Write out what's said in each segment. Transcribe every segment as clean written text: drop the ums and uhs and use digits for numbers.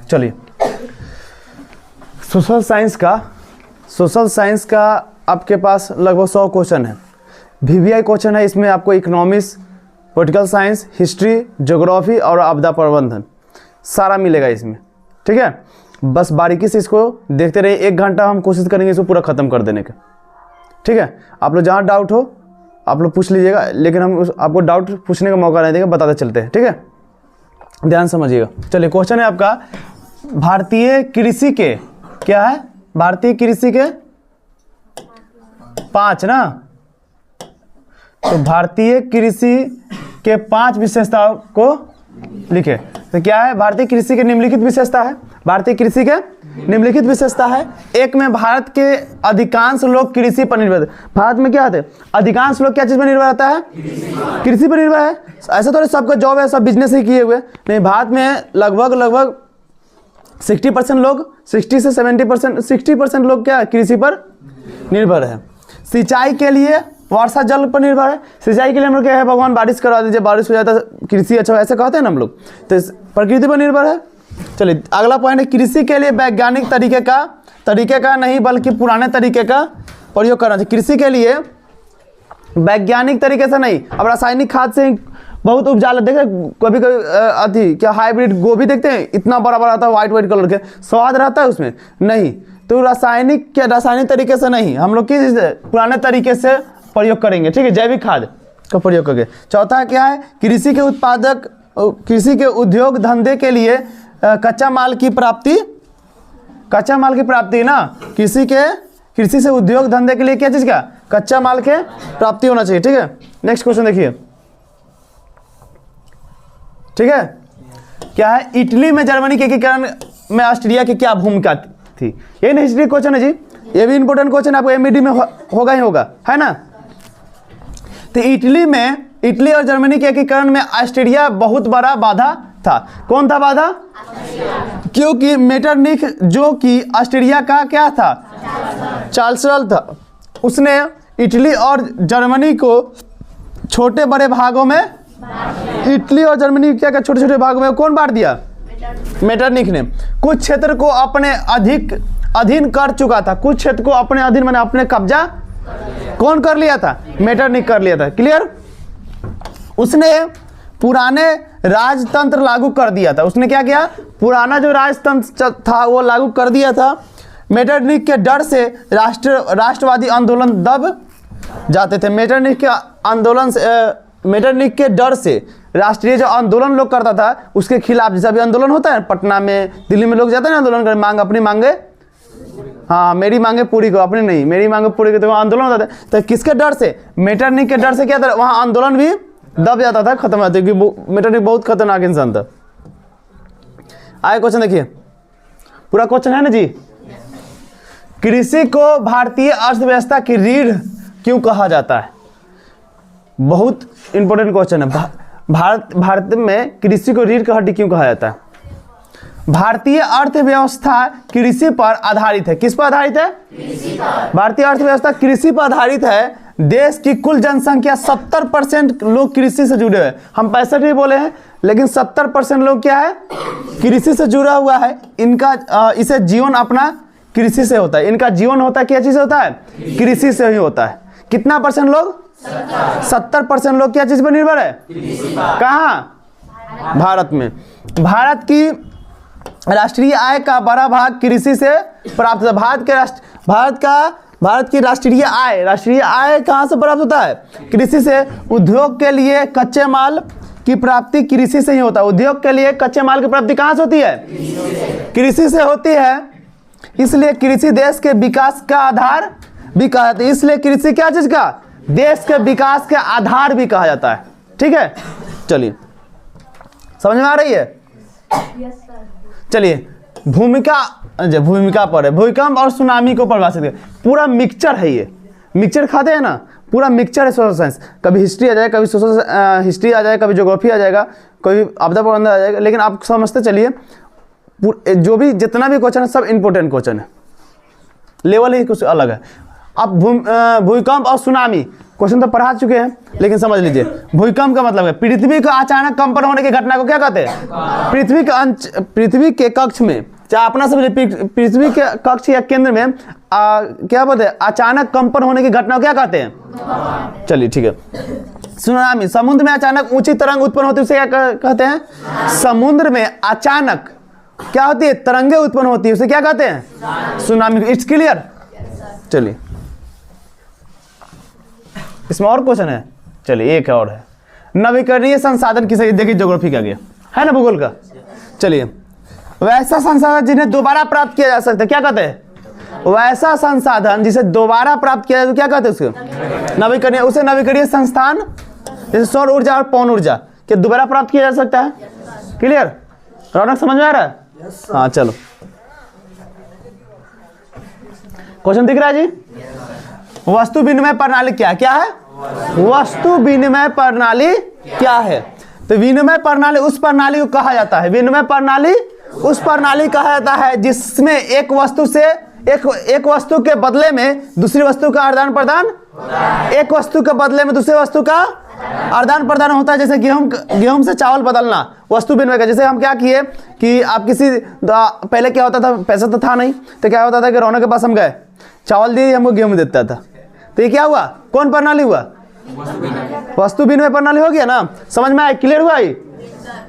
चलिए, social science का आपके पास लगभग 100 क्वेश्चन है। VVI क्वेश्चन है, इसमें आपको economics, political science, history, geography और आपदा प्रबंधन सारा मिलेगा इसमें। ठीक है, बस बारीकी से इसको देखते रहिए। 1 घंटा हम कोशिश करेंगे इसको पूरा ख़त्म कर देने का। ठीक है, आप लोग जहाँ डाउट हो आप लोग पूछ लीजिएगा, लेकिन हम आपको डाउट पूछने का मौका नहीं देंगे, बताते चलते हैं। ठीक है, ध्यान समझिएगा। चलिए, क्वेश्चन है आपका, भारतीय कृषि के क्या है? भारतीय कृषि के 5 ना, तो भारतीय कृषि के 5 विशेषताओं को लिखे। तो क्या है? भारतीय कृषि के निम्नलिखित विशेषता है। भारतीय कृषि के निम्नलिखित विशेषता है। एक में भारत के अधिकांश लोग कृषि पर निर्भर है। भारत में क्या है? अधिकांश लोग क्या चीज पर निर्भर रहता है? कृषि पर निर्भर है। ऐसा तो सबका जॉब है, सब बिजनेस ही किए हुए नहीं। भारत में लगभग 60% लोग, 60 से 70%, 60% लोग क्या कृषि पर निर्भर है। सिंचाई के लिए वर्षा जल पर निर्भर है। सिंचाई के लिए हम लोग क्या है? भगवान बारिश करवा दीजिए, बारिश हो जाता है कृषि अच्छा, ऐसे कहते हैं ना हम लोग। तो प्रकृति पर निर्भर है। चलिए, अगला पॉइंट है, कृषि के लिए वैज्ञानिक तरीके का नहीं बल्कि पुराने तरीके का प्रयोग करना चाहिए। कृषि के लिए वैज्ञानिक तरीके से नहीं, अब रासायनिक खाद से बहुत उपजा लेते हैं। कभी अति क्या हाइब्रिड गोभी देखते हैं, इतना बड़ा बड़ा आता है, व्हाइट कलर के, स्वाद रहता है उसमें नहीं। तो रासायनिक तरीके से नहीं, हम लोग किस पुराने तरीके से प्रयोग करेंगे। ठीक है, जैविक खाद का प्रयोग करके। चौथा क्या है? कृषि के उद्योग धंधे के लिए कच्चा माल की प्राप्ति ना, कृषि से उद्योग धंधे के लिए क्या चीज का? कच्चा माल के प्राप्ति होना चाहिए। ठीक है, नेक्स्ट क्वेश्चन देखिए। ठीक है, क्या है? इटली में जर्मनी के एकीकरण में ऑस्ट्रिया की क्या भूमिका थी? ये नहीं हिस्ट्री क्वेश्चन है जी, ये भी इंपॉर्टेंट क्वेश्चन आपको एमईडी में होगा ही होगा, है ना। तो इटली और जर्मनी के एकीकरण में ऑस्ट्रिया बहुत बड़ा बाधा था। कौन था बाधा? क्योंकि मेटरनिख, जो कि ऑस्ट्रिया का क्या था? चांसलर था, उसने इटली और जर्मनी को छोटे बड़े भागों में, इटली और जर्मनी क्या क्या छोटे छोटे भागों में कौन बांट दिया? मेटरनिख ने। कुछ क्षेत्र को अपने अधीन कर चुका था, कुछ क्षेत्र को अपने अधीन माने अपने कब्जा कौन कर लिया था? मेटरनिख कर लिया था। क्लियर? उसने पुराने राजतंत्र लागू कर दिया था। उसने क्या किया? पुराना जो राजतंत्र था वो लागू कर दिया था। मेटरनिख के डर से राष्ट्रवादी आंदोलन दब जाते थे। मेटरनिख के डर से राष्ट्रीय जो आंदोलन लोग करता था उसके खिलाफ, जैसा भी आंदोलन होता है पटना में, दिल्ली में लोग जाते हैं ना आंदोलन कर, अपनी मांगे, हाँ मेरी मांगे पूरी को, अपनी नहीं, मेरी मांगे पूरी को, तो आंदोलन होता था। तो किसके डर से? मेटरनिख के डर से क्या था? वहां आंदोलन भी दब जाता था, खत्म हो जाता, क्योंकि मेटरनिख बहुत खतरनाक इंसान था। आगे क्वेश्चन देखिए, पूरा क्वेश्चन है ना जी। कृषि को भारतीय अर्थव्यवस्था की रीढ़ क्यों कहा जाता है? बहुत इंपॉर्टेंट क्वेश्चन है। भारत में कृषि को रीढ़ की हड्डी क्यों कहा जाता है? भारतीय अर्थव्यवस्था कृषि पर आधारित है। किस पर आधारित है? भारतीय अर्थव्यवस्था कृषि पर आधारित है। देश की कुल जनसंख्या 70% लोग कृषि से जुड़े हुए। हम 65 ही बोले हैं, लेकिन 70% लोग क्या है? कृषि से जुड़ा हुआ है। इनका इसे जीवन अपना कृषि से होता है। इनका जीवन होता है क्या चीज से होता है? कृषि से ही होता है। कितना परसेंट लोग? 70% लोग क्या चीज पर निर्भर है? कहाँ? भारत में। भारत की राष्ट्रीय आय का बड़ा भाग कृषि से प्राप्त होता है। भारत की राष्ट्रीय आय कहाँ से प्राप्त होता है? कृषि से। उद्योग के लिए कच्चे माल की प्राप्ति कृषि से ही होता है। उद्योग के लिए कच्चे माल की प्राप्ति कहाँ से होती है? कृषि से होती है। इसलिए कृषि देश के विकास का आधार भी कहा जाता है। इसलिए कृषि क्या चीज का? देश के विकास का आधार भी कहा जाता है। ठीक है, चलिए समझ में आ रही है? चलिए, भूमिका पर है, भूकंप और सुनामी को परिभाषित है। पूरा मिक्सचर है ये, मिक्सचर खाते हैं ना, पूरा मिक्सचर है सोशल साइंस। कभी हिस्ट्री आ जाएगा, कभी सोशल हिस्ट्री आ जाएगा, कभी ज्योग्राफी आ जाएगा, कभी आपदा प्रबंधन आ जाएगा। लेकिन आप समझते चलिए, जो भी जितना भी क्वेश्चन है सब इंपॉर्टेंट क्वेश्चन है, लेवल ही कुछ अलग है। अब भूकंप और सुनामी, क्वेश्चन तो पढ़ा चुके हैं, लेकिन समझ लीजिए भूकंप का मतलब है पृथ्वी का अचानक कंपन होने की घटना को क्या कहते हैं? पृथ्वी के कक्ष में, चाहे अपना समझिए, पृथ्वी के कक्ष या केंद्र में क्या बोलते हैं? अचानक कंपन होने की घटना को क्या कहते हैं? चलिए ठीक है। सुनामी, समुद्र में अचानक ऊंची तरंग उत्पन्न होती है उसे क्या कहते हैं? समुद्र में अचानक क्या होती है? तरंगे उत्पन्न होती है उसे क्या कहते हैं? सुनामी। It's clear. चलिए इसमें और क्वेश्चन है, चलिए एक और है। नवीकरणीय संसाधन किसे, देखिए ज्योग्राफी का गया है ना, भूगोल का। चलिए वैसा संसाधन जिन्हें दोबारा प्राप्त किया जा सकता है क्या कहते हैं? वैसा संसाधन जिसे दोबारा प्राप्त किया जाए तो क्या कहते हैं उसको? नवीकरणीय। उसे नवीकरणीय संस्थान, जैसे सौर ऊर्जा और पवन ऊर्जा, क्या दोबारा प्राप्त किया जा सकता है? क्लियर? रौनक समझ में आ रहा है? हाँ चलो क्वेश्चन दिख रहा है जी। वस्तु विनिमय प्रणाली क्या है? वस्तु विनिमय प्रणाली क्या है? तो विनिमय प्रणाली उस प्रणाली को कहा जाता है, विनिमय प्रणाली उस प्रणाली कहा जाता है जिसमें एक वस्तु से एक वस्तु के बदले में दूसरी वस्तु का आदान प्रदान, एक वस्तु के बदले में दूसरी वस्तु का आदान प्रदान होता है। जैसे गेहूं से चावल बदलना, वस्तु विनिमय का। जैसे हम क्या किए कि आप किसी, पहले क्या होता था, पैसा तो था नहीं, तो क्या होता था कि रौनक के पास हम गए, चावल दिए, हमको गेहूं देता था। तो ये क्या हुआ? कौन प्रणाली हुआ? वस्तु विनिमय प्रणाली हो गया ना। समझ में आया? क्लियर हुआ? ये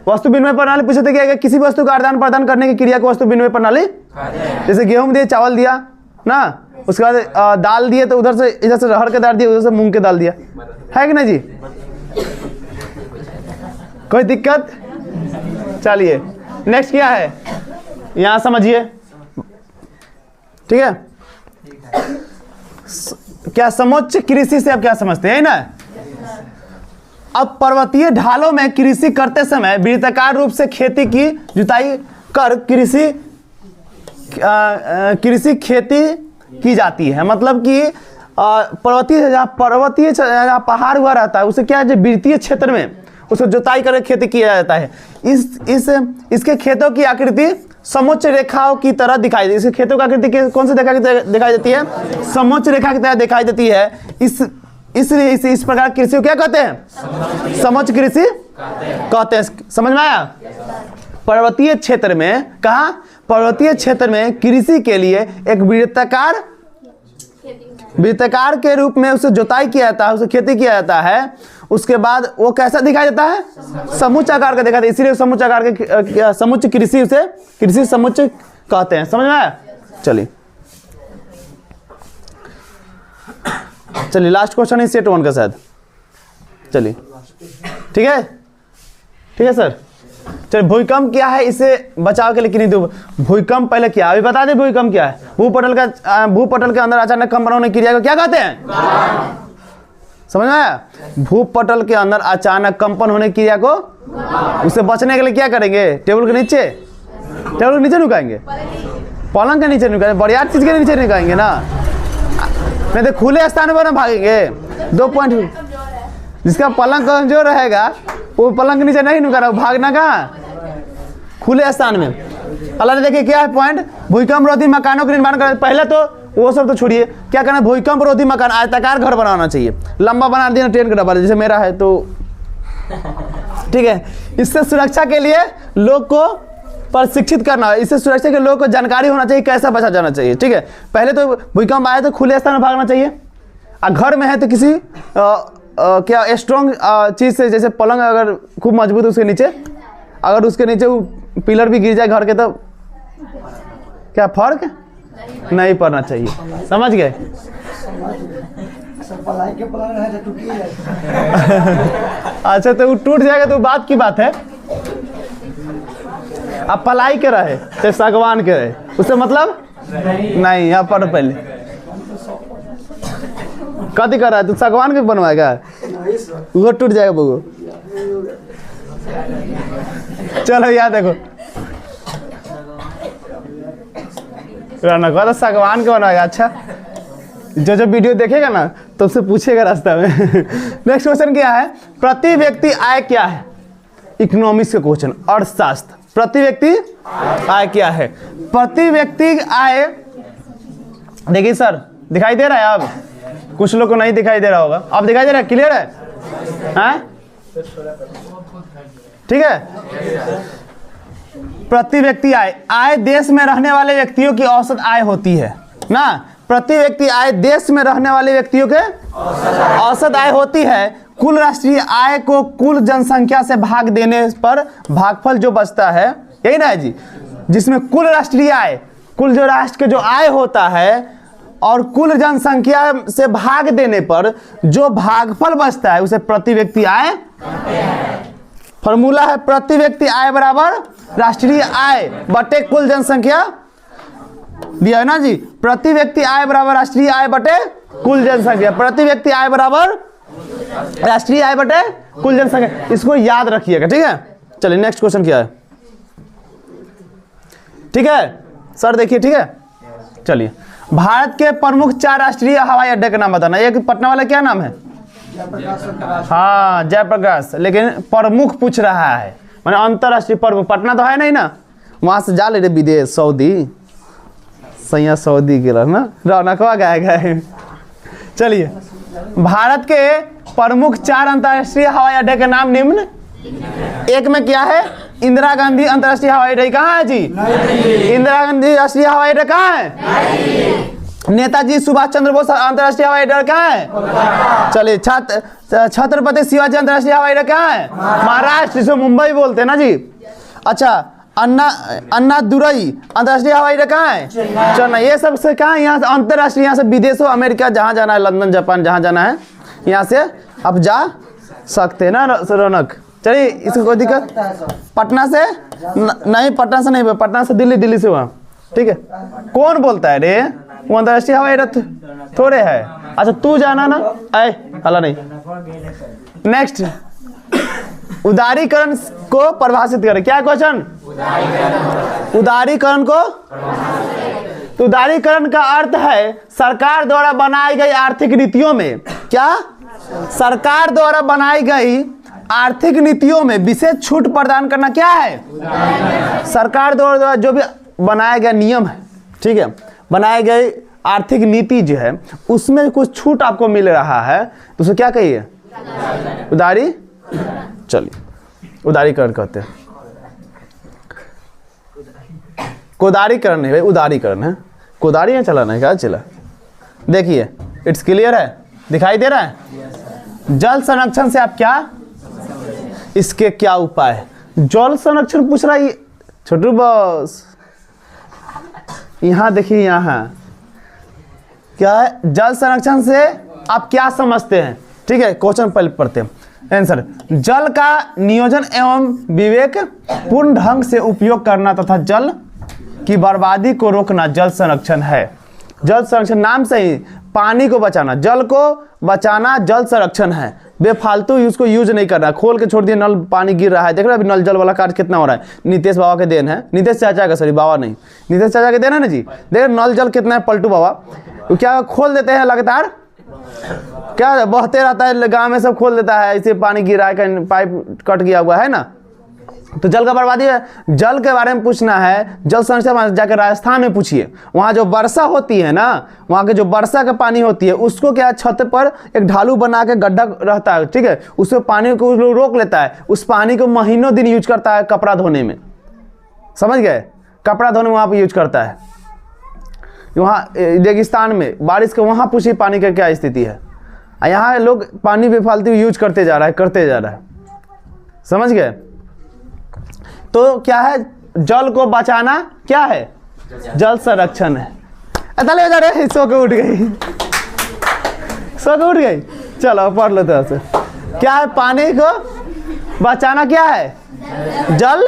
वस्तु विनिमय प्रणाली पूछे थे कि किसी वस्तु का आदान प्रदान करने की क्रिया को वस्तु विनिमय प्रणाली। जैसे गेहूं दिए, चावल दिया ना, उसके बाद दाल दिए, तो इधर से अरहर के दाल दिए, उधर से मूंग के दाल दिया, है कि नहीं जी? कोई दिक्कत? चलिए नेक्स्ट क्या है, यहां समझिए। ठीक है, क्या समोच्च कृषि से आप क्या समझते हैं ना? अब पर्वतीय ढालों में कृषि करते समय वृत्ताकार रूप से खेती की जुताई कर कृषि खेती की जाती है। मतलब कि पर्वतीय जहाँ पहाड़ हुआ रहता है उसे क्या है, जो वृत्तीय क्षेत्र में उसको जुताई करके खेती किया जाता है। इसके खेतों की आकृति समोच्च रेखाओं की तरह दिखाई देती है। इसके खेतों की आकृति कौन सी रेखा की तरह दिखाई देती है? समोच्च रेखा की तरह दिखाई देती है। इसलिए इस प्रकार कृषि को क्या कहते हैं? समोच्च कृषि कहते हैं। समझ में आया? पर्वतीय क्षेत्र में, कहा पर्वतीय क्षेत्र में कृषि के लिए एक वृत्ताकार के रूप में उसे जुताई किया जाता है, उसे खेती किया जाता है। उसके बाद वो कैसा दिखाई देता है? समुच्च आकार का दिखाता है। इसीलिए समुच्च आकार के समुच्च कृषि, उसे कृषि समुच्च कहते हैं। समझ में आया? चलिए लास्ट क्वेश्चन है सेट 1 का शायद। चलिए ठीक है सर। चलिए भूकंप क्या है, इसे बचाव के लिए कि नहीं दो। भूकंप पहले क्या, अभी बता दे भूकंप क्या है। भूपटल के अंदर अचानक कंपन होने की क्रिया को क्या कहते हैं? समझ में आया? भूपटल के अंदर अचानक कंपन होने की क्रिया को, उससे बचने के लिए क्या करेंगे? टेबल के नीचे नुकाएंगे, पलंग के नीचे नुकाएंगे, बढ़िया चीज के नीचे नुकाएंगे ना, नहीं तो खुले स्थान पर ना भागेंगे। 2 पॉइंट, जिसका पलंग कमजोर रहेगा वो पलंग के नीचे नहीं नुका रहा, भागना कहाँ? खुले स्थान में। अल्लाह ने देखिए क्या है पॉइंट, भूकंप रोधी मकानों का निर्माण कर। पहले तो वो सब तो छोड़िए, क्या करना? भूकंप रोधी मकान, आयताकार घर बनाना चाहिए। लंबा बना दिया ट्रेन का डब्बा जैसे मेरा है तो ठीक है। इससे सुरक्षा के लिए लोग को प्रशिक्षित करना है, इससे सुरक्षा के लोगों को जानकारी होना चाहिए कैसा बचा जाना चाहिए। ठीक है, पहले तो भूकंप आया तो खुले स्थान में भागना चाहिए। और घर में है तो किसी क्या स्ट्रॉन्ग चीज से, जैसे पलंग अगर खूब मजबूत है उसके नीचे, अगर उसके नीचे वो पिलर भी गिर जाए घर के, तो क्या फर्क नहीं पड़ना चाहिए। समझ गए? अच्छा तो वो टूट जाएगा तो बात की बात है। अब पलाई के रहे चाहे सागवान के रहे, उससे मतलब नहीं। यहाँ पर पहले कथी कर रहा है तू? सागवान के बनवाएगा, वो टूट जाएगा बगो। चलो याद देखो, तो सागवान के बनवाएगा। अच्छा, जो वीडियो देखेगा ना तो उससे पूछेगा रास्ता में। नेक्स्ट क्वेश्चन क्या है? प्रति व्यक्ति आय क्या है? इकोनॉमिक्स का क्वेश्चन, अर्थशास्त्र। प्रति व्यक्ति आय क्या है? प्रति व्यक्ति आय, देखिए सर दिखाई दे रहा है अब, कुछ लोग को नहीं दिखाई दे रहा होगा, अब दिखाई दे रहा है? क्लियर है? हैं? ठीक है। प्रति व्यक्ति आय, आय देश में रहने वाले व्यक्तियों की औसत आय होती है ना। प्रति व्यक्ति आय देश में रहने वाले व्यक्तियों के औसत आय होती है। कुल राष्ट्रीय आय को कुल जनसंख्या से भाग देने पर भागफल जो बचता है, यही ना है जी, जिसमें कुल राष्ट्रीय आय, कुल जो राष्ट्र के जो आय होता है और कुल जनसंख्या से भाग देने पर जो भागफल बचता है उसे प्रति व्यक्ति आय। फॉर्मूला है प्रति व्यक्ति आय बराबर राष्ट्रीय आय बटे कुल जनसंख्या, दिया है ना जी। प्रति व्यक्ति आय बराबर राष्ट्रीय आय बटे कुल जनसंख्या, प्रति व्यक्ति आय बराबर राष्ट्रीय आय बटे कुल जनसंख्या, इसको याद रखिएगा। ठीक है, चलिए नेक्स्ट क्वेश्चन क्या है? ठीक है सर, देखिए ठीक है। चलिए, भारत के प्रमुख 4 राष्ट्रीय हवाई अड्डे का नाम बताना। एक पटना वाला क्या नाम है? हाँ जयप्रकाश, लेकिन प्रमुख पूछ रहा है, माने अंतरराष्ट्रीय प्रमुख। पटना तो है नहीं ना, वहां से जा ले रे विदेश, सऊदी, सैया सऊदी के ना रौनकवा गए। चलिए, भारत के प्रमुख 4 अंतरराष्ट्रीय हवाई अड्डे के नाम निम्न। एक में क्या है? इंदिरा गांधी अंतरराष्ट्रीय हवाई अड्डा कहाँ है जी? इंदिरा गांधी राष्ट्रीय हवाई अड्डा कहाँ है? नेताजी सुभाष चंद्र बोस अंतरराष्ट्रीय हवाई अड्डा कहाँ है? चलिए, छत्रपति शिवाजी अंतरराष्ट्रीय हवाई अड्डा कहाँ है? महाराष्ट्र, जिसको मुंबई बोलते हैं ना जी। अच्छा, अन्ना दुरई अंतरराष्ट्रीय हवाई अड्डा कहाँ है? चेन्नई। ये सब से कहाँ? यहाँ से अंतरराष्ट्रीय, यहाँ से विदेशों, अमेरिका, जहाँ जाना है, लंदन, जापान, जहाँ जाना है यहाँ से आप जा सकते हैं ना रौनक। चलिए, इसको कोई दिक्कत? पटना से नहीं, पटना से नहीं, पटना से दिल्ली, दिल्ली से वहाँ। ठीक है, कौन बोलता है रे? वो अंतरराष्ट्रीय हवाई अड्डा थोड़े है। अच्छा तू जाना ना, आए हला नहीं। नेक्स्ट, उदारीकरण को परिभाषित करें। क्या क्वेश्चन? उदारीकरण को। तो उदारीकरण का अर्थ है सरकार द्वारा बनाई गई आर्थिक नीतियों में, क्या? सरकार द्वारा बनाई गई आर्थिक नीतियों में विशेष छूट प्रदान करना। क्या है? सरकार द्वारा जो भी बनाया गया नियम है, ठीक है, बनाए गए आर्थिक नीति जो है उसमें कुछ छूट आपको मिल रहा है, तो उसे क्या कहिए? उदारी। चलिए, उदारीकरण कहते हैं। कोदारीकरण नहीं भाई, उदारीकरण है। कोदारी है चलाना है, क्या चला? देखिए, इट्स क्लियर है, दिखाई दे रहा है। जल संरक्षण से आप क्या, इसके क्या उपाय है? जल संरक्षण पूछ रहा है छोटू बॉस। यहाँ देखिए, यहाँ क्या है? जल संरक्षण से आप क्या समझते हैं? ठीक है, क्वेश्चन पहले पढ़ते हैं। आंसर, जल का नियोजन एवं विवेक पूर्ण ढंग से उपयोग करना तथा जल की बर्बादी को रोकना जल संरक्षण है। जल संरक्षण नाम से ही पानी को बचाना, जल को बचाना जल संरक्षण है। बेफालतू उसको यूज नहीं करना। खोल के छोड़ दिए, नल पानी गिर रहा है, देख रहे हैं अभी नल जल वाला कार्य कितना हो रहा है। नीतीश बाबा के देन है, नीतीश चाचा का, सॉरी बाबा नहीं, नीतीश चाचा के देन है ना जी। देख नल जल कितना है, पलटू बाबा क्या खोल देते हैं लगातार, क्या बहते रहता है, गाँव में सब खोल देता है, ऐसे पानी गिर रहा है, पाइप कट गया हुआ है ना। तो जल का बर्बादी है, जल के बारे में पूछना है। जल संरक्षण जाकर राजस्थान में पूछिए, वहाँ जो वर्षा होती है ना, वहाँ के जो वर्षा का पानी होती है उसको क्या छत पर एक ढालू बना के गड्ढा रहता है, ठीक है, उसमें पानी को रोक लेता है। उस पानी को महीनों दिन यूज करता है कपड़ा धोने में, समझ गए? कपड़ा धोने में वहाँ पर यूज करता है। वहाँ रेगिस्तान में बारिश के वहाँ पूछिए पानी का क्या स्थिति है। यहाँ लोग पानी बेफालतू यूज करते जा रहा है, समझ गए? तो क्या है? जल को बचाना क्या है? जल संरक्षण है। सो के उठ गई, चलो पढ़ लो तो से। क्या है? पानी को बचाना क्या है? जल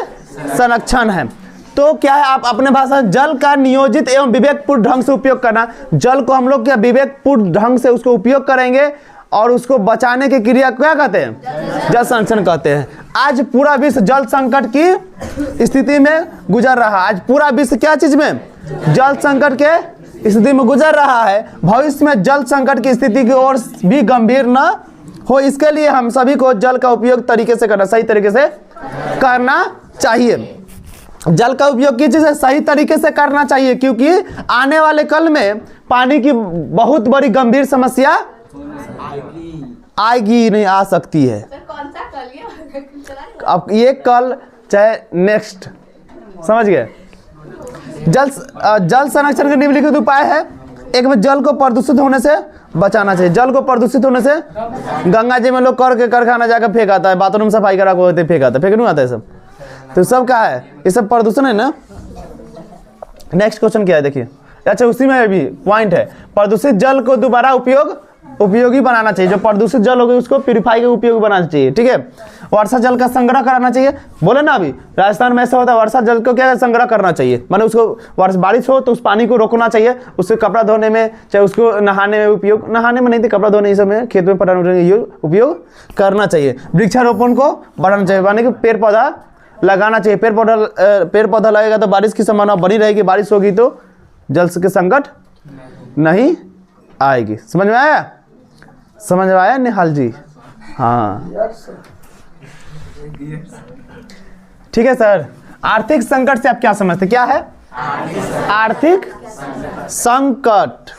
संरक्षण है। तो क्या है? आप अपने भाषा, जल का नियोजित एवं विवेकपूर्ण ढंग से उपयोग करना। जल को हम लोग क्या विवेकपूर्ण ढंग से उसको उपयोग करेंगे और उसको बचाने की क्रिया क्या कहते हैं? जल संरक्षण कहते हैं। आज पूरा विश्व जल संकट की स्थिति में गुजर रहा है। आज पूरा विश्व क्या चीज में? जल संकट के स्थिति में गुजर रहा है। भविष्य में जल संकट की स्थिति की ओर भी गंभीर न हो, इसके लिए हम सभी को जल का उपयोग तरीके से करना, सही तरीके से करना चाहिए। जल का उपयोग किस चीज से? सही तरीके से करना चाहिए, क्योंकि आने वाले कल में पानी की बहुत बड़ी गंभीर समस्या आएगी नहीं, आ सकती है। सर कौन सा कल ये अब ये कल चाहे नेक्स्ट, समझ गए। जल संरक्षण के निम्नलिखित उपाय है। एक में जल को प्रदूषित होने से बचाना चाहिए। जल को प्रदूषित होने से, गंगा जी में लोग कारखाना जाकर फेंक आता है, बाथरूम सफाई करा को होते फेंक आता है, फेंक नहीं आता है सब, तो सब क्या है, ये सब प्रदूषण है ना। नेक्स्ट क्वेश्चन क्या है देखिए, अच्छा उसी में भी पॉइंट है, प्रदूषित जल को दोबारा उपयोगी बनाना चाहिए। जो प्रदूषित जल होगी उसको प्यूरिफाई के उपयोगी बनाना चाहिए, ठीक है। वर्षा जल का संग्रह कराना चाहिए, बोले ना अभी राजस्थान में ऐसा होता है, वर्षा जल को क्या संग्रह करना चाहिए, माने उसको बारिश हो तो उस पानी को रोकना चाहिए, उससे कपड़ा धोने में, चाहे उसको नहाने में उपयोग, नहाने में नहीं थे, कपड़ा धोने सब खेत में पटाने उपयोग करना चाहिए। वृक्षारोपण को बढ़ाना चाहिए, माने कि पेड़ पौधा लगाना चाहिए। पेड़ पौधा लगेगा तो बारिश की संभावना बनी रहेगी, बारिश होगी तो जल के संकट नहीं आएगी। समझ में आया? समझ में आया निहाल जी? हाँ ठीक है सर। आर्थिक संकट से आप क्या समझते, क्या है आर्थिक संकट?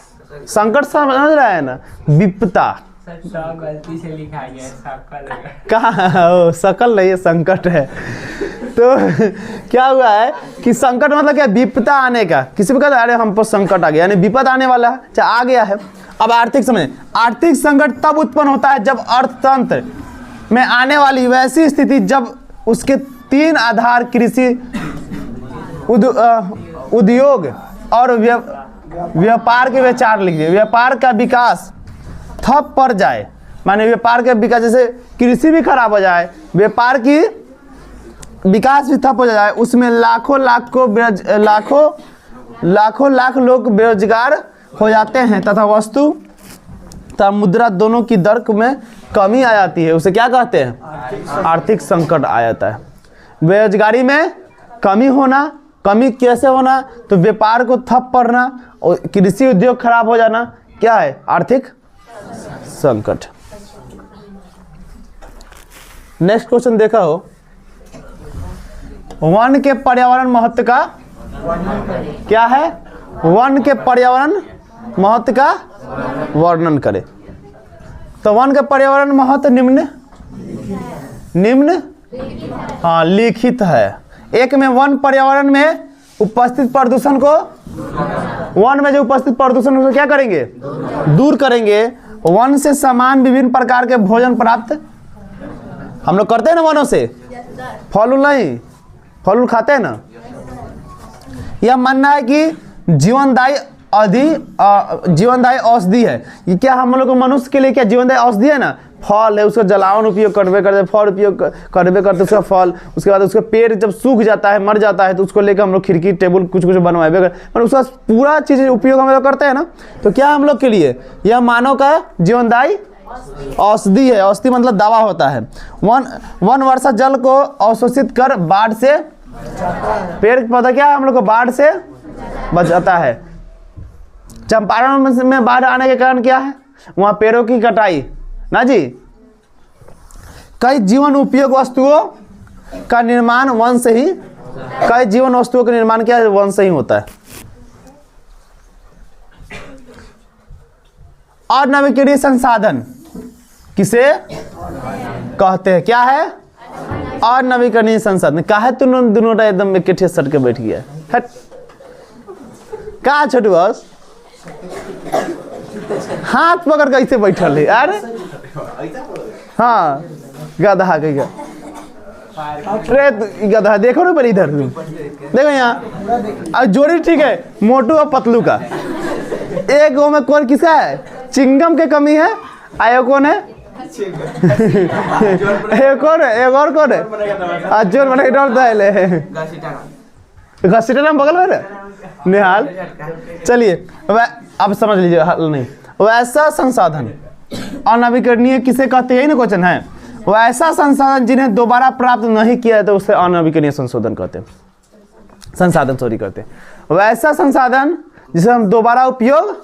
संकट समझ रहा है ना, विपदा। गलती से लिखा गया है, सकल। कहाँ सकल नहीं है, संकट है। तो क्या हुआ है कि संकट मतलब क्या, विपदा आने का। किसी भी कहते अरे हम पर संकट आ गया, यानी विपद आने वाला है, चाहे आ गया है। अब आर्थिक समझ, आर्थिक संकट तब उत्पन्न होता है जब अर्थतंत्र में आने वाली वैसी स्थिति जब उसके तीन आधार कृषि, उद्योग और व्यापार के विचार लिखिए। व्यापार का विकास ठप पड़ जाए, माने व्यापार के विकास, जैसे कृषि भी खराब हो जाए, व्यापार की विकास भी ठप हो जाए, उसमें लाखों लाख लोग बेरोजगार हो जाते हैं तथा वस्तु तथा मुद्रा दोनों की दर में कमी आ जाती है, उसे क्या कहते हैं आर्थिक संकट आ जाता है। बेरोजगारी में कमी होना, कमी कैसे होना, तो व्यापार को ठप पड़ना और कृषि उद्योग खराब हो जाना, क्या है आर्थिक संकट। नेक्स्ट क्वेश्चन देखा हो, वन के पर्यावरण महत्व का क्या है, वन के पर्यावरण महत्व का वर्णन करें। तो वन का पर्यावरण महत्व निम्न हाँ लिखित है। एक में वन पर्यावरण में उपस्थित प्रदूषण को, वन में जो उपस्थित प्रदूषण को क्या करेंगे, दूर करेंगे। वन से समान विभिन्न प्रकार के भोजन प्राप्त हम लोग करते हैं ना वनों से, फल नहीं, फल खाते हैं ना। यह मानना है कि जीवनदायी औषधि है। ये क्या हम लोग मनुष्य के लिए क्या जीवनदायी औषधि है ना, फल है, उसका जलावन उपयोग करबे करते, फल उपयोग करबे करते, उसका फल, उसके बाद उसका पेड़ जब सूख जाता है, मर जाता है, तो उसको लेकर हम लोग खिड़की टेबल कुछ बनवाए, मतलब उसका पूरा चीज़ उपयोग हम लोग करते हैं ना। तो क्या हम लोग के लिए यह मानव का जीवनदायी औषधि है। औषधि मतलब दवा होता है। वन वर्षा जल को अवशोषित कर बाढ़ से, पेड़ पौधा क्या हम लोग को बाढ़ से बचाता है। चंपारण में बाढ़ आने के कारण क्या है, वहां पेड़ों की कटाई ना जी। कई जीवन उपयोग वस्तुओं का निर्माण वन से ही, कई जीवन वस्तुओं का निर्माण क्या वन से ही होता है। अनवीकरणीय संसाधन किसे कहते हैं, क्या है अनवीकरणीय संसाधन। काहे तुम दोनों एकदम इकट्ठे सट के बैठ गया, हट कहा छोटू बस, हाथ पकड़ के ऐसे बैठल है। अरे हाँ गधा कहीं अरे गधा, देखो ना पर इधर देखो यहाँ, और जोड़ी ठीक है मोटू और पतलू का। एक गो में कौन किसका है, चिंगम के कमी है, आयो कौन है एक और कौन है, अजोर बना के डर है घसीटा नाम बगल में निहाल। चलिए अब समझ लीजिए, हल नहीं। वैसा संसाधन अनवीकरणीय किसे कहते हैं ना क्वेश्चन है। वैसा संसाधन जिन्हें दोबारा प्राप्त नहीं किया है तो उसे अनवीकरणीय संशोधन कहते हैं, संसाधन सॉरी कहते हैं। वैसा संसाधन जिसे हम दोबारा उपयोग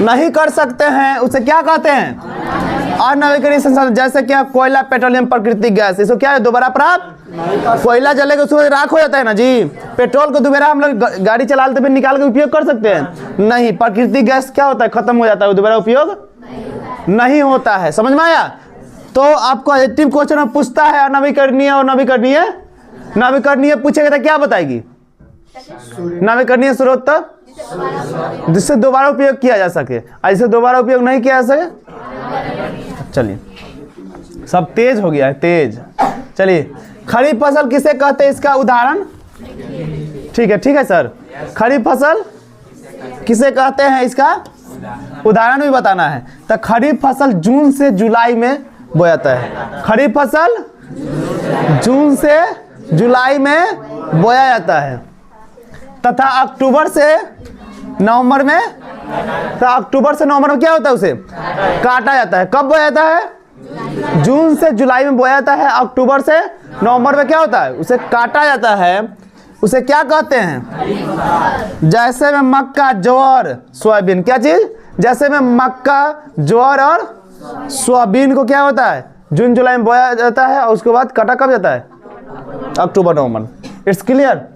नहीं कर सकते हैं उसे क्या कहते हैं अनवीकरणीय संसाधन। जैसे क्या कोयला, पेट्रोलियम, प्राकृतिक गैस, इसको क्या है दोबारा प्राप्त। कोयला जलेगा उसमें राख हो जाता है ना जी। पेट्रोल को दोबारा हम लोग गाड़ी चलाते हुए निकाल के उपयोग कर सकते हैं नहीं। प्राकृतिक गैस क्या होता है, खत्म हो जाता है, दोबारा उपयोग नहीं होता है। समझ में आया? तो आपको एडजेक्टिव क्वेश्चन में पूछता है नवीकरणीय और नवीकरणीय, नवीकरणीय पूछेगा तो क्या बताएगी? नवीकरणीय स्रोत जिससे दोबारा उपयोग किया जा सके, ऐसे दोबारा उपयोग नहीं किया जा सके। चलिए सब तेज हो गया है, तेज। चलिए खरीफ फसल किसे कहते हैं, इसका उदाहरण? ठीक है सर, खरीफ फसल किसे कहते हैं, इसका उदाहरण भी बताना है। तो खरीफ फसल जून से जुलाई में बोया जाता है। खरीफ फसल जून से जुलाई में बोया जाता है तथा अक्टूबर से नवंबर में, तो अक्टूबर से नवंबर में क्या होता है, उसे काटा जाता है। कब बोया जाता है? जून से जुलाई में बोया जाता है। अक्टूबर से नवंबर में क्या होता है, उसे काटा जाता है। उसे क्या कहते हैं? जैसे में मक्का, ज्वार, सोयाबीन। क्या चीज? जैसे में मक्का, ज्वार और सोयाबीन को क्या होता है, जून जुलाई में बोया जाता है और उसके बाद काटा कब जाता है? अक्टूबर नवंबर। It's clear?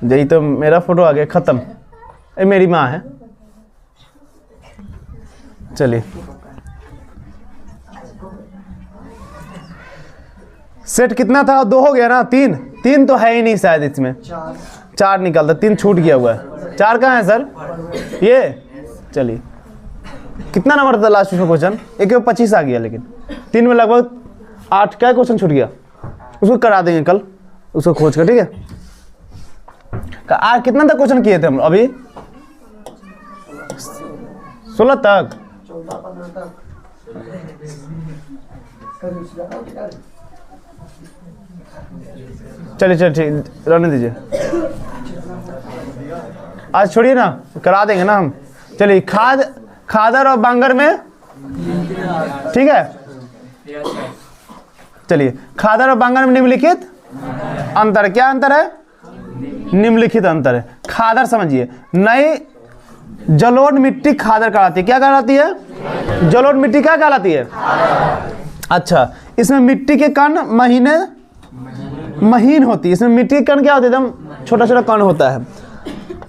यही तो मेरा फोटो आ गया, खत्म। ये मेरी माँ है। चलिए सेट कितना था? 2 हो गया ना? 3 तो है ही नहीं शायद इसमें, 4 निकालता, 3 छूट गया हुआ है। 4 कहाँ है सर? ये चलिए कितना नंबर था लास्ट में क्वेश्चन? एक 25 आ गया, लेकिन 3 में लगभग 8 क्या क्वेश्चन छूट गया, उसको करा देंगे कल, उसको खोज कर। ठीक है, आज कितना तक क्वेश्चन किए थे हम अभी? 16 तक। चलिए ठीक, रहने दीजिए, आज छोड़िए ना, करा देंगे ना हम। चलिए खादर और बांगर में, ठीक है। चलिए खादर और बांगर में निम्नलिखित अंतर, क्या अंतर है? निम्नलिखित अंतर है। खादर समझिए, नई जलोढ़ मिट्टी खादर कहलाती है। क्या कहलाती है? जलोढ़ मिट्टी क्या कहलाती है? अच्छा, इसमें मिट्टी के कण महीन होती है। इसमें मिट्टी के कण क्या होते हैं? एकदम छोटा छोटा कण होता है।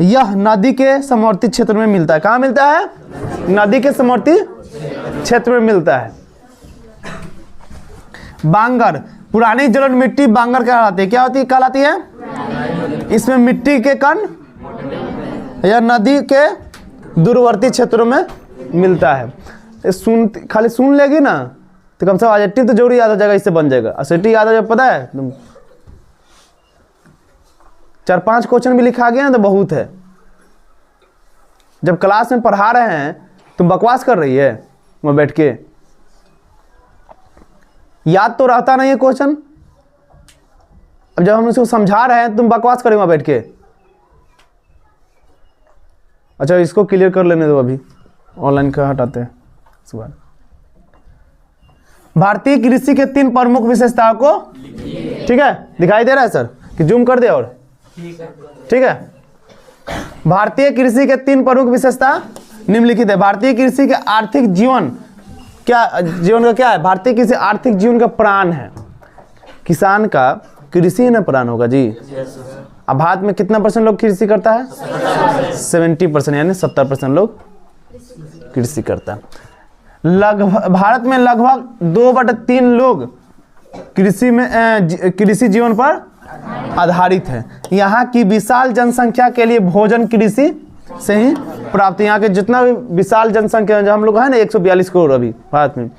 यह नदी के समवर्ती क्षेत्र में मिलता है। कहाँ मिलता है? नदी के समवर्ती क्षेत्र में मिलता है। बांगर, पुरानी जलोढ़ मिट्टी बांगर कहलाती है। क्या होती है? कहलाती है? इसमें मिट्टी के कण या नदी के दूरवर्ती क्षेत्रों में मिलता है। खाली सुन लेगी ना तो कम से कम एडजेक्टिव तो जरूरी याद हो जाएगा, इससे बन जाएगा। एडजेक्टिव याद हो जाए, पता है तुम 4-5 क्वेश्चन भी लिखा गया ना तो बहुत है। जब क्लास में पढ़ा रहे हैं तुम बकवास कर रही है वहां बैठ के, याद तो रहता नहीं है क्वेश्चन। अब जब हम इसको समझा रहे हैं तुम बकवास करें वहां बैठ के। अच्छा इसको क्लियर कर लेने दो, अभी ऑनलाइन का हटाते हैं सुबह। भारतीय कृषि के 3 प्रमुख विशेषताओं को, ठीक है, दिखाई दे रहा है सर कि जूम कर दे? और ठीक है, भारतीय कृषि के 3 प्रमुख विशेषता निम्नलिखित है। भारतीय कृषि के आर्थिक जीवन, क्या जीवन का क्या है? भारतीय कृषि आर्थिक जीवन का प्राण है। किसान का कृषि न प्राण होगा जी। अब भारत में कितना % लोग कृषि करता है? 70%, यानी 70% लोग कृषि करता है। लगभग भारत में लगभग 2/3 लोग कृषि जीवन पर आधारित है। यहाँ की विशाल जनसंख्या के लिए भोजन कृषि से ही प्राप्त। यहाँ के जितना भी विशाल जनसंख्या जो हम लोग है ना 142 करोड़ अभी भारत में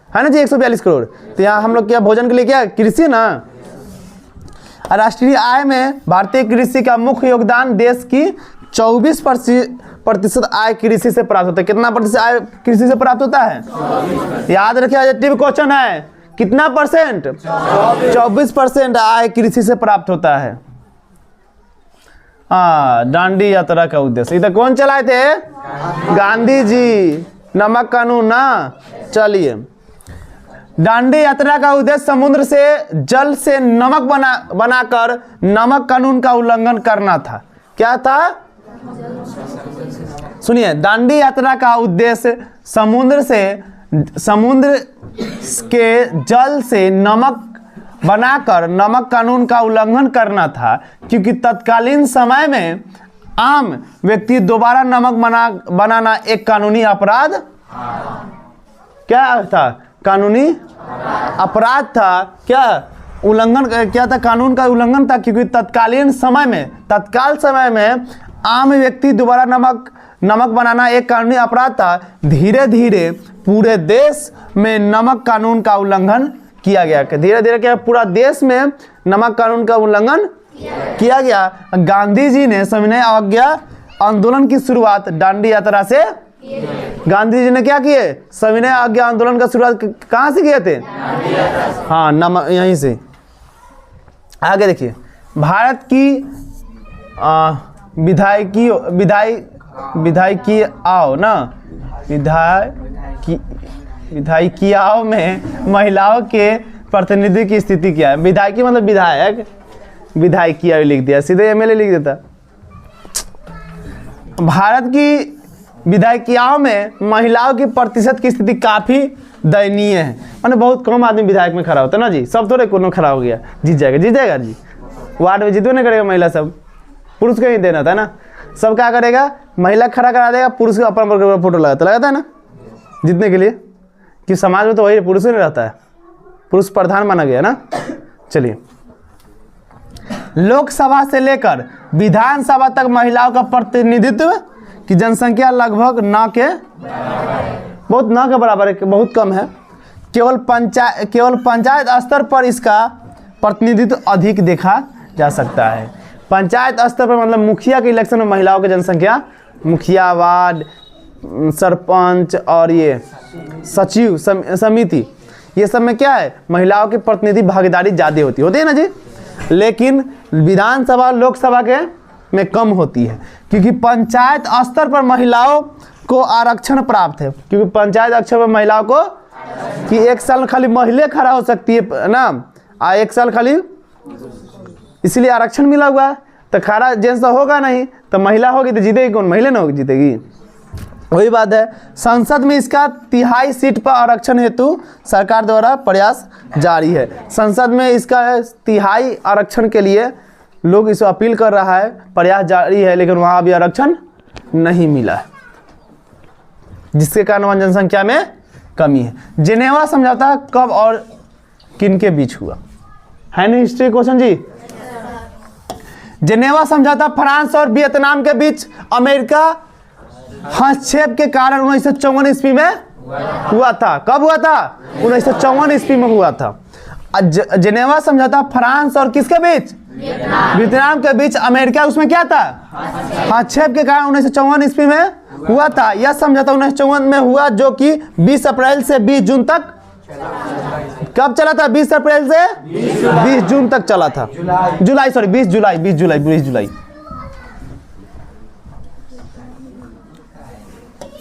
है ना जी, 142 करोड़। तो यहाँ हम लोग क्या भोजन के लिए क्या कृषि ना। राष्ट्रीय आय में भारतीय कृषि का मुख्य योगदान देश की 24% आय कृषि से प्राप्त होता है। कितना % आय कृषि से प्राप्त होता है? याद रखिए, एडजेक्टिव क्वेश्चन है। कितना %? 24% आय कृषि से प्राप्त होता है। दांडी यात्रा का उद्देश्य इधर कौन चलाए थे? गांधी जी। नमक कानून ना। चलिए, दांडी यात्रा का उद्देश्य समुद्र से जल से नमक बनाकर नमक कानून का उल्लंघन करना था। क्या था? सुनिए, दांडी यात्रा का उद्देश्य समुद्र के जल से नमक बनाकर नमक कानून का उल्लंघन करना था, क्योंकि तत्कालीन समय में आम व्यक्ति दोबारा नमक बनाना एक कानूनी अपराध क्या था? कानूनी अपराध था। क्या उल्लंघन क्या था? कानून का उल्लंघन था, क्योंकि तत्काल समय में आम व्यक्ति दोबारा नमक बनाना एक कानूनी अपराध था। धीरे धीरे पूरे देश में नमक कानून का उल्लंघन किया गया। धीरे धीरे क्या पूरा देश में नमक कानून का उल्लंघन किया गया। गांधी जी ने सविनय अवज्ञा आंदोलन की शुरुआत दांडी यात्रा से गांधी जी ने क्या किए? सविनय अवज्ञा आंदोलन का शुरुआत कहाँ से किए थे? हाँ, नमक यहीं से। आगे देखिए, भारत की विधायिकाओं में महिलाओं के प्रतिनिधि की स्थिति क्या है? विधायकी मतलब विधायक, विधायिका लिख दिया, सीधे एमएलए लिख देता। भारत की विधायिकाओं में महिलाओं की प्रतिशत की स्थिति काफी दयनीय है। माने बहुत कम आदमी विधायक में खड़ा होता है ना जी। सब थोड़े कोनो खड़ा हो गया जीत जाएगा जी। वार्ड में जीतवे नहीं करेगा महिला, सब पुरुष को ही देना था ना। सब क्या करेगा? महिला खड़ा करा देगा, पुरुष का अपन फोटो लगाता है ना जीतने के लिए, कि समाज में तो वही पुरुष ही नहीं रहता है, पुरुष प्रधान माना गया ना। चलिए, लोकसभा से लेकर विधानसभा तक महिलाओं का प्रतिनिधित्व की जनसंख्या लगभग न के बराबर है, बहुत कम है। केवल पंचायत स्तर पर इसका प्रतिनिधित्व अधिक देखा जा सकता है। पंचायत स्तर पर मतलब मुखिया के इलेक्शन में महिलाओं की जनसंख्या, मुखिया, वार्ड, सरपंच और ये सचिव समिति, ये सब में क्या है? महिलाओं की प्रतिनिधि भागीदारी ज़्यादा होती है ना जी। लेकिन विधानसभा लोकसभा के में कम होती है, क्योंकि पंचायत स्तर पर महिलाओं को आरक्षण प्राप्त है। क्योंकि पंचायत स्तर पर महिलाओं को कि 1 साल खाली महिला खड़ा हो सकती है ना, 1 साल खाली, इसलिए आरक्षण मिला हुआ है। तो खड़ा जेंट्स तो होगा नहीं, तो महिला होगी तो जीतेगी कौन? महिला ना होगी, जीतेगी। वही बात है। संसद में इसका 3/4 सीट पर आरक्षण हेतु सरकार द्वारा प्रयास जारी है। संसद में इसका 3/4 आरक्षण के लिए लोग इसे अपील कर रहा है, प्रयास जारी है, लेकिन वहाँ अभी आरक्षण नहीं मिला है, जिसके कारण वहाँ जनसंख्या में कमी है। जेनेवा समझौता कब और किन के बीच हुआ है? ना हिस्ट्री क्वेश्चन जी। जेनेवा समझौता फ्रांस और वियतनाम के बीच अमेरिका हस्तक्षेप के कारण 1954 ईस्वी में हुआ था। कब हुआ था? 1954 ईस्वी में हुआ था। जेनेवा समझौता फ्रांस और किसके बीच? वियतनाम के बीच। अमेरिका उसमें क्या था? हस्तक्षेप के कारण 1954 ईस्वी में हुआ था। यह समझौता 1954 में हुआ, जो कि 20 अप्रैल से 20 जून तक कब चला था? 20 अप्रैल से 20 जून तक चला था। 20 जुलाई।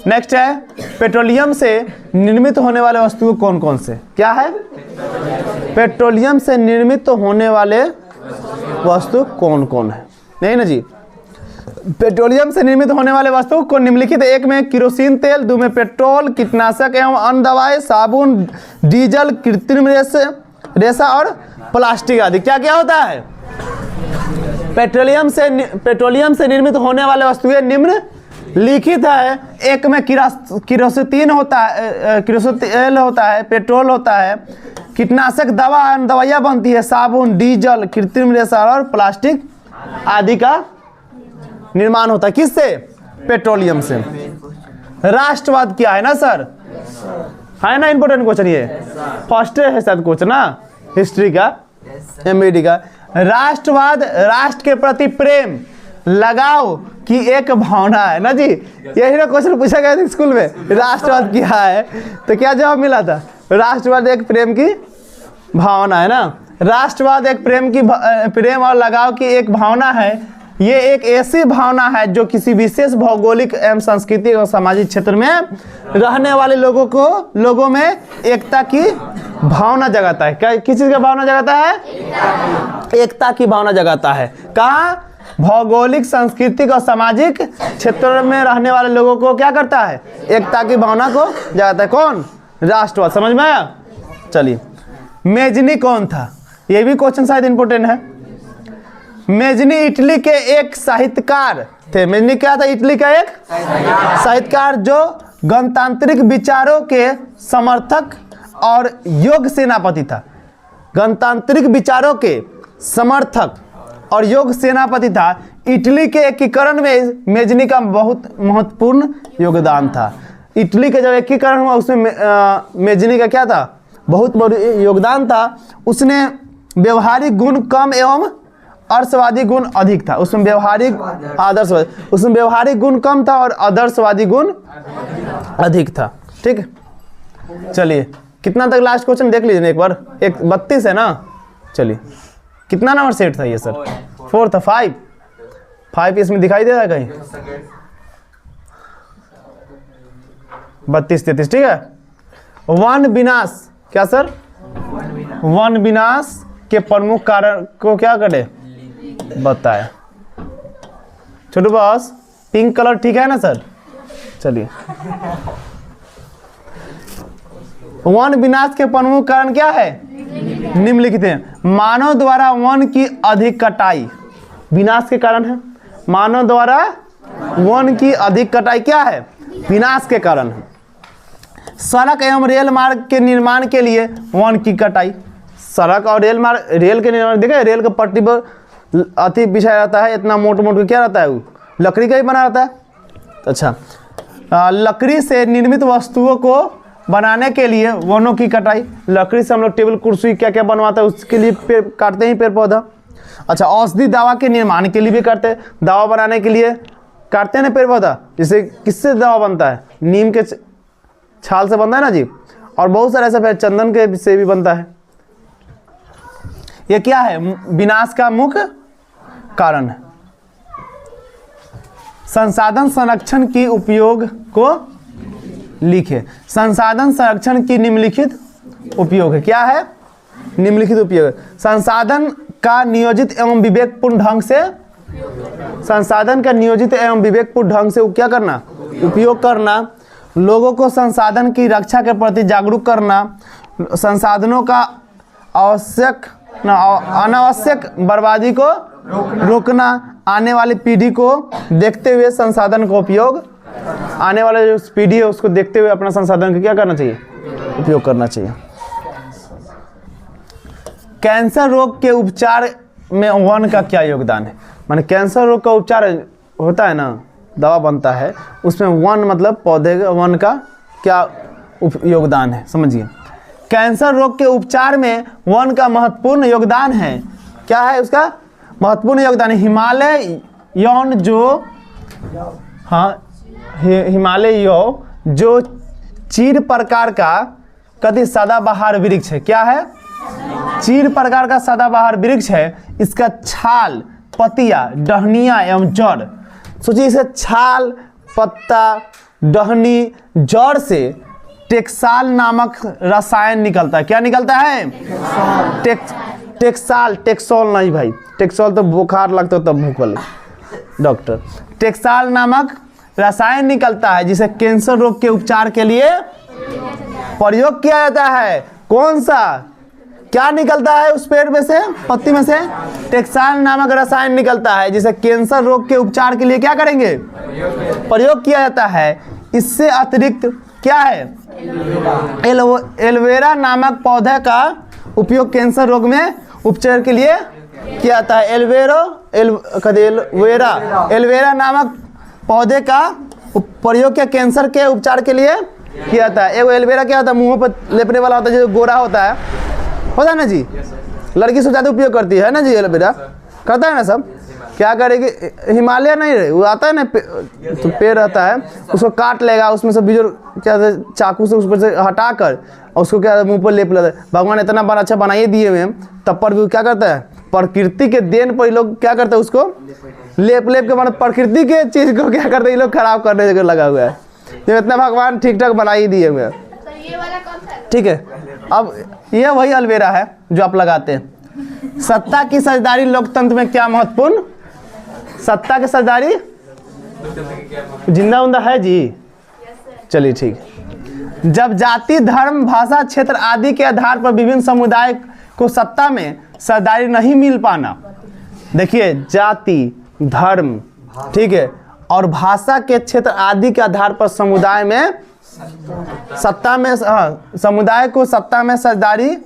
नेक्स्ट है, पेट्रोलियम से निर्मित होने वाले वस्तु कौन कौन से? क्या है? पेट्रोलियम से निर्मित होने वाले वस्तु कौन कौन है? नहीं ना जी। पेट्रोलियम से निर्मित होने वाले वस्तु को निम्नलिखित एक में किरोसिन तेल, 2 में पेट्रोल, कीटनाशक एवं अन्य दवाएं, साबुन, डीजल, कृत्रिम रेशा और प्लास्टिक आदि। क्या क्या होता है? पेट्रोलियम से निर्मित होने वाले वस्तुएं निम्न लिखित है। एक में किरोसिन होता है, किरोसिन तेल होता है, पेट्रोल होता है, कीटनाशक दवाइयाँ बनती है, साबुन, डीजल, कृत्रिम रेशा और प्लास्टिक आदि का निर्माण होता है। किससे? पेट्रोलियम से। राष्ट्रवाद क्या है ना सर? है ना इंपोर्टेंट क्वेश्चन, ये फर्स्ट है शायद क्वेश्चन ना हिस्ट्री का, एमईडी का। राष्ट्रवाद राष्ट्र के प्रति प्रेम, लगाव की एक भावना है ना जी। यही ना क्वेश्चन पूछा गया था स्कूल में, राष्ट्रवाद क्या है? तो क्या जवाब मिला था? राष्ट्रवाद एक प्रेम की भावना है ना। राष्ट्रवाद एक प्रेम और लगाव की एक भावना है। ये एक ऐसी भावना है जो किसी विशेष भौगोलिक एवं सांस्कृतिक और सामाजिक क्षेत्र में रहने वाले लोगों में एकता की भावना जगाता है। किस चीज का भावना जगाता है? एकता की भावना जगाता है। कहाँ? भौगोलिक, सांस्कृतिक और सामाजिक क्षेत्रों में रहने वाले लोगों को क्या करता है? एकता की भावना को जगाता है। कौन? राष्ट्रवाद। समझ में आया? चलिए, मेजनी कौन था? ये भी क्वेश्चन शायद इंपोर्टेंट है। मेजनी इटली के एक साहित्यकार थे। मेजनी क्या था? इटली का एक साहित्यकार जो गणतांत्रिक विचारों के समर्थक और योग्य सेनापति था। गणतांत्रिक विचारों के समर्थक और योग्य सेनापति था। इटली के एकीकरण में मेजनी का बहुत महत्वपूर्ण योगदान था। इटली का जब एकीकरण हुआ उसमें मेजनी का क्या था? बहुत बड़ा योगदान था। उसने व्यवहारिक गुण कम एवं आदर्शवादी गुण अधिक था। उसमें व्यवहारिक गुण कम था और आदर्शवादी गुण अधिक था। ठीक है, चलिए कितना तक लास्ट क्वेश्चन देख लीजिए एक बार। 32 है ना? चलिए कितना नंबर सेट था ये सर? 4 था। 5 इसमें दिखाई दे रहा है कहीं? 32 33 ठीक है। वन विनाश क्या सर? वन विनाश के प्रमुख कारण को क्या करे बताए। छोटू बॉस पिंक कलर ठीक है ना सर? चलिए वन विनाश के प्रमुख कारण क्या है? निम्नलिखित हैं। मानव द्वारा वन की अधिक कटाई विनाश के कारण है। मानव द्वारा वन की अधिक कटाई क्या है? विनाश के कारण है। सड़क एवं रेल मार्ग के निर्माण के लिए वन की कटाई। सड़क और रेल के निर्माण देखा, रेल के पट्टी पर अति बिछाया रहता है, इतना मोट क्या रहता है? वो लकड़ी का ही बना रहता है। अच्छा, लकड़ी से निर्मित वस्तुओं को बनाने के लिए वनों की कटाई। लकड़ी से हम लोग टेबल कुर्सी क्या क्या बनवाते हैं, उसके लिए पेड़ काटते हैं, पेड़ पौधा। अच्छा, औषधि दवा के निर्माण के लिए भी करते हैं, दवा बनाने के लिए काटते हैं ना पेड़ पौधा। जैसे किससे दवा बनता है? नीम के छाल से बनता है ना जी, और बहुत सारे ऐसे चंदन के से भी बनता है। ये क्या है? विनाश का मुख्य कारण है। संसाधन संरक्षण की उपयोग को लिखे। संसाधन संरक्षण की निम्नलिखित उपयोग है। क्या है? निम्नलिखित उपयोग। संसाधन का नियोजित एवं विवेकपूर्ण ढंग से क्या करना? उपयोग करना। लोगों को संसाधन की रक्षा के प्रति जागरूक करना। संसाधनों का अनावश्यक बर्बादी को रोकना। आने वाली पीढ़ी को देखते हुए संसाधन का उपयोग, आने वाला जो पीढ़ी है उसको देखते हुए अपना संसाधन का क्या करना चाहिए? उपयोग करना चाहिए। कैंसर रोग के उपचार में वन का क्या योगदान है? माने कैंसर रोग का उपचार होता है ना, दवा बनता है, उसमें वन मतलब पौधे वन का क्या योगदान है समझिए। कैंसर रोग के उपचार में वन का महत्वपूर्ण योगदान है। क्या है उसका महत्वपूर्ण योगदान? हिमालय यौन जो चीड़ प्रकार का कति सदाबहार वृक्ष है। क्या है? चीड़ प्रकार का सदाबहार वृक्ष है। इसका छाल, पत्तियां, टहनियां एवं जड़, सोचिए इसे छाल, पत्ता, टहनी, जड़ से टेक्साल नामक रसायन निकलता है। क्या निकलता है? टेक्सोल नहीं भाई, टेक्सोल तो बुखार लगता है तब भूख वाले डॉक्टर। टेक्साल नामक रसायन निकलता है जिसे कैंसर रोग के उपचार के लिए प्रयोग किया जाता है। कौन सा? क्या निकलता है उस पेड़ में से, पत्ती में से? टेक्साल नामक रसायन निकलता है जिसे कैंसर रोग के उपचार के लिए क्या करेंगे? प्रयोग किया जाता है। इससे अतिरिक्त क्या है? एलोवेरा नामक पौधे का उपयोग कैंसर रोग में उपचार के लिए किया जाता है। एलोवेरा नामक पौधे का प्रयोग क्या कैंसर के उपचार के लिए किया जाता है। एगो एलोवेरा क्या होता है? मुंह पर लेपने वाला होता है, जो गोरा होता है ना जी, लड़की सब ज़्यादा उपयोग करती है ना जी, एलोवेरा करता है ना सब। क्या करेगी? हिमालय नहीं रहे, वो आता है ना तो पेड़ रहता है, उसको काट लेगा, उसमें से बीज क्या चाकू से उस पर से हटा कर उसको क्या मुंह पर लेप लेता है। भगवान इतना बड़ा अच्छा बनाइए दिए हुए तब पर भी क्या करता है? प्रकृति के देन पर लोग क्या करते हैं? उसको लेप के मतलब प्रकृति के चीज को क्या करते हैं? ये लोग खराब करने के लगा हुआ है। जब इतना भगवान ठीक ठाक बना ही दिए हुए हैं। ठीक है, अब ये वही एलोवेरा है जो आप लगाते हैं। सत्ता की साझेदारी लोकतंत्र में क्या महत्वपूर्ण? सत्ता की साझेदारी जिंदा उंदा है जी। चलिए ठीक है। जब जाति, धर्म, भाषा, क्षेत्र आदि के आधार पर विभिन्न समुदाय को सत्ता में साझेदारी नहीं मिल पाना, देखिए जाति, धर्म, ठीक है, और भाषा के क्षेत्र आदि के आधार पर समुदाय में समुदाय को सत्ता में साझेदारी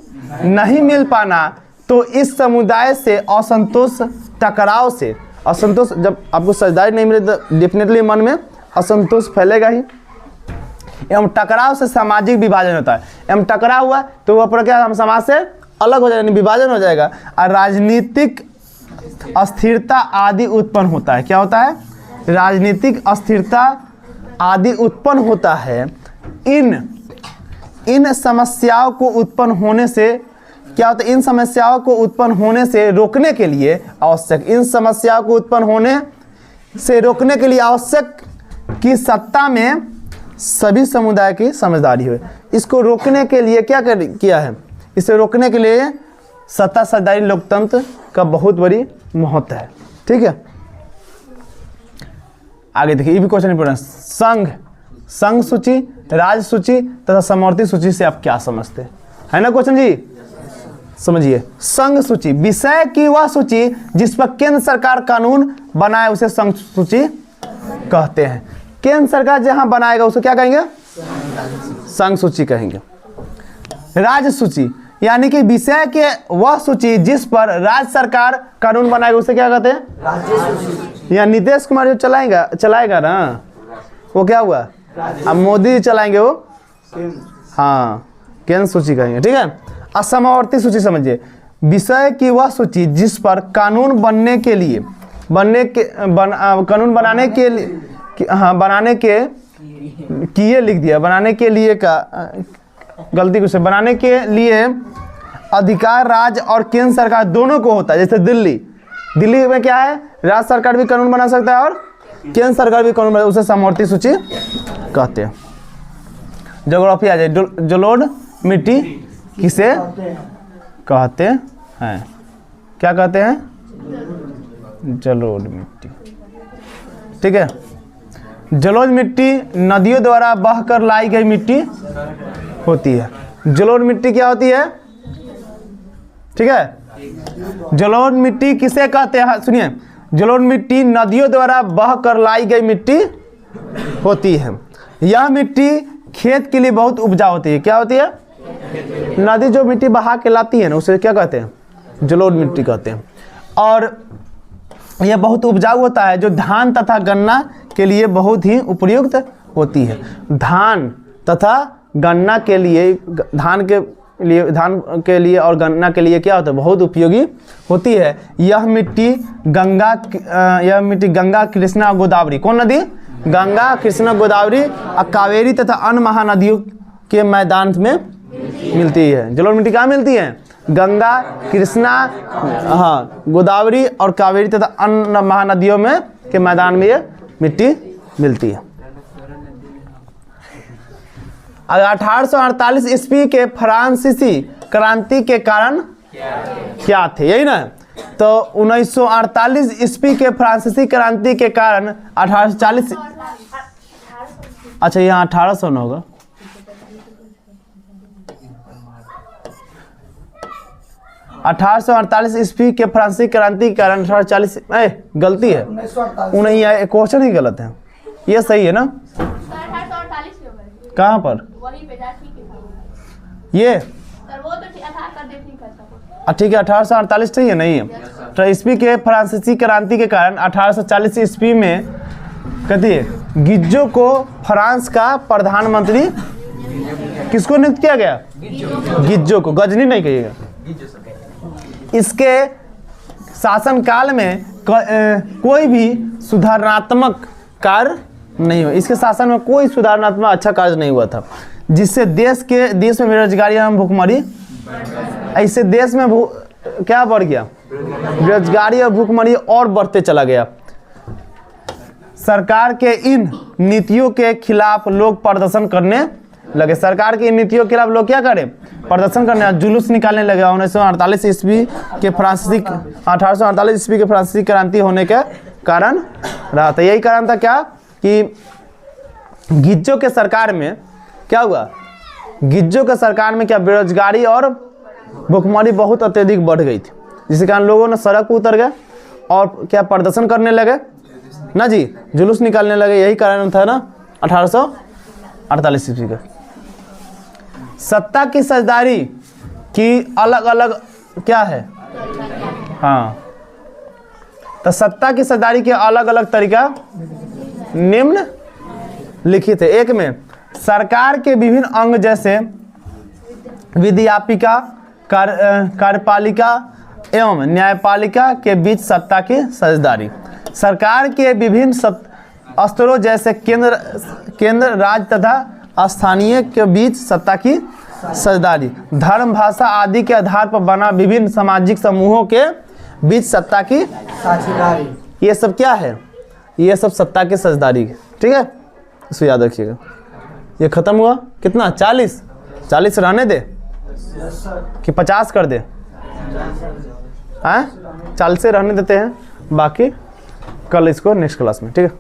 नहीं मिल पाना, तो इस समुदाय से असंतोष, टकराव से असंतोष, जब आपको साझेदारी नहीं मिले तो डेफिनेटली मन में असंतोष फैलेगा ही, एवं टकराव से सामाजिक विभाजन होता है। एवं टकराव हुआ तो वह पर क्या, हम समाज से अलग हो जाएगा, यानी विभाजन हो जाएगा, और राजनीतिक अस्थिरता आदि उत्पन्न होता है। क्या होता है? राजनीतिक अस्थिरता आदि उत्पन्न होता है। इन समस्याओं को उत्पन्न होने से क्या होता है? इन समस्याओं को उत्पन्न होने से रोकने के लिए आवश्यक, इन समस्याओं को उत्पन्न होने से रोकने के लिए आवश्यक कि सत्ता में सभी समुदाय की समझदारी हो। इसको रोकने के लिए क्या किया है? इसे रोकने के लिए सत्ता साझेदारी लोकतंत्र का बहुत बड़ी महत्व है। ठीक है, आगे देखिए, ये भी क्वेश्चन इंपोर्टेंट। संघ सूची, राज्य सूची तथा समवर्ती सूची से आप क्या समझते हैं? है ना क्वेश्चन जी? समझिए, संघ सूची विषय की वह सूची जिस पर केंद्र सरकार कानून बनाए उसे संघ सूची कहते हैं। केंद्र सरकार जहां बनाएगा उसे क्या कहेंगे? संघ सूची कहेंगे। राज्य सूची यानी कि विषय के वह सूची जिस पर राज्य सरकार कानून बनाएगा उसे क्या कहते हैं? राज्य सूची। या नीतीश कुमार जो चलाएगा ना, वो क्या हुआ? अब मोदी जी चलाएंगे वो, हाँ, केंद्र सूची कहेंगे। ठीक है, असमवर्ती सूची समझिए, विषय की वह सूची जिस पर कानून बनाने के लिए अधिकार राज्य और केंद्र सरकार दोनों को होता है। जैसे दिल्ली में क्या है? राज्य सरकार भी कानून बना सकता है और केंद्र सरकार भी कानून बना, उसे समवर्ती सूची कहते हैं। ज्योग्राफी आ जाए, जलोढ़ मिट्टी किसे कहते हैं? क्या कहते हैं? जलोढ़ मिट्टी। ठीक है, जलोढ़ मिट्टी नदियों द्वारा बहकर लाई गई मिट्टी होती है। जलोढ़ मिट्टी क्या होती है? ठीक है, जलोढ़ मिट्टी किसे कहते हैं? सुनिए, जलोढ़ मिट्टी नदियों द्वारा बहकर लाई गई मिट्टी होती है। यह मिट्टी खेत के लिए बहुत उपजाऊ होती है। क्या होती है? नदी जो मिट्टी बहा के लाती है ना, उसे क्या कहते हैं? जलोढ़ मिट्टी कहते हैं। और यह बहुत उपजाऊ होता है, जो धान तथा गन्ना के लिए बहुत ही उपयुक्त होती है। धान तथा गन्ना के लिए, धान के लिए और गन्ना के लिए क्या होता है? बहुत उपयोगी होती है। यह मिट्टी गंगा, कृष्णा, गोदावरी, कौन नदी? गंगा, कृष्णा, गोदावरी और कावेरी तथा अन्य महानदियों के मैदान में मिलती है। जलोढ़ मिट्टी कहाँ मिलती है? गंगा, कृष्णा, हाँ, गोदावरी और कावेरी तथा अन्य महानदियों में के मैदान में ये मिट्टी मिलती है। अगर 1848 ईस्वी के फ्रांसीसी क्रांति के कारण क्या थे? यही ना, तो 1948 ईस्वी के फ्रांसीसी क्रांति के कारण 1840, अच्छा यहाँ 1800 ना होगा, 1848 ईस्वी के फ्रांसीसी क्रांति के कारण 1840, गलती है, उन्हें क्वेश्चन ही गलत है, ये सही है ना? 1848 कहाँ पर? वहीं पे जा, ठीक है ये सर, वो तो ठीक है, ठीक है, 1848 सही है, नहीं है? तो ईस्वी के फ्रांसीसी क्रांति के कारण 1840 ईस्वी में कहती है गिज्जो को फ्रांस का प्रधानमंत्री, किसको नियुक्त किया गया? गिज्जो को, गजनी नहीं कहिएगा। इसके शासनकाल में कोई भी सुधारणात्मक कार्य नहीं हुआ। इसके शासन में कोई सुधारणात्मक अच्छा कार्य नहीं हुआ था, जिससे देश में बेरोजगारी एवं भूखमरी, ऐसे देश में क्या बढ़ गया? बेरोजगारी और भूखमरी और बढ़ते चला गया। सरकार के इन नीतियों के खिलाफ लोग प्रदर्शन करने लगे। सरकार की इन नीतियों के खिलाफ लोग क्या करें? प्रदर्शन करने, जुलूस निकालने लगे। 1848 ईस्वी के फ्रांसीसी क्रांति होने के कारण रहा था। यही कारण था क्या कि गिज्जो के सरकार में क्या हुआ? गिज्जो के सरकार में क्या बेरोजगारी और भूखमरी बहुत अत्यधिक बढ़ गई थी, जिसके कारण लोगों ने सड़क पर उतर गए और क्या प्रदर्शन करने लगे ना जी, जुलूस निकालने लगे, यही कारण था ना 1848 ईस्वी का। सत्ता की साझेदारी की अलग अलग क्या है, हाँ, तो सत्ता की साझेदारी के अलग अलग तरीका निम्न लिखित है। एक में सरकार के विभिन्न अंग जैसे विधायिका, कार्यपालिका एवं न्यायपालिका के बीच सत्ता की साझेदारी। सरकार के विभिन्न स्तरों जैसे केंद्र, राज्य तथा स्थानीय के बीच सत्ता की साझेदारी। धर्म, भाषा आदि के आधार पर बना विभिन्न सामाजिक समूहों के बीच सत्ता की साझेदारी। ये सब क्या है, ये सब सत्ता की साझेदारी, ठीक है, इसको याद रखिएगा। ये खत्म हुआ, कितना 40 रहने दे कि 50 कर दे, हाँ 40 से रहने देते हैं, बाकी कल इसको नेक्स्ट क्लास में, ठीक है।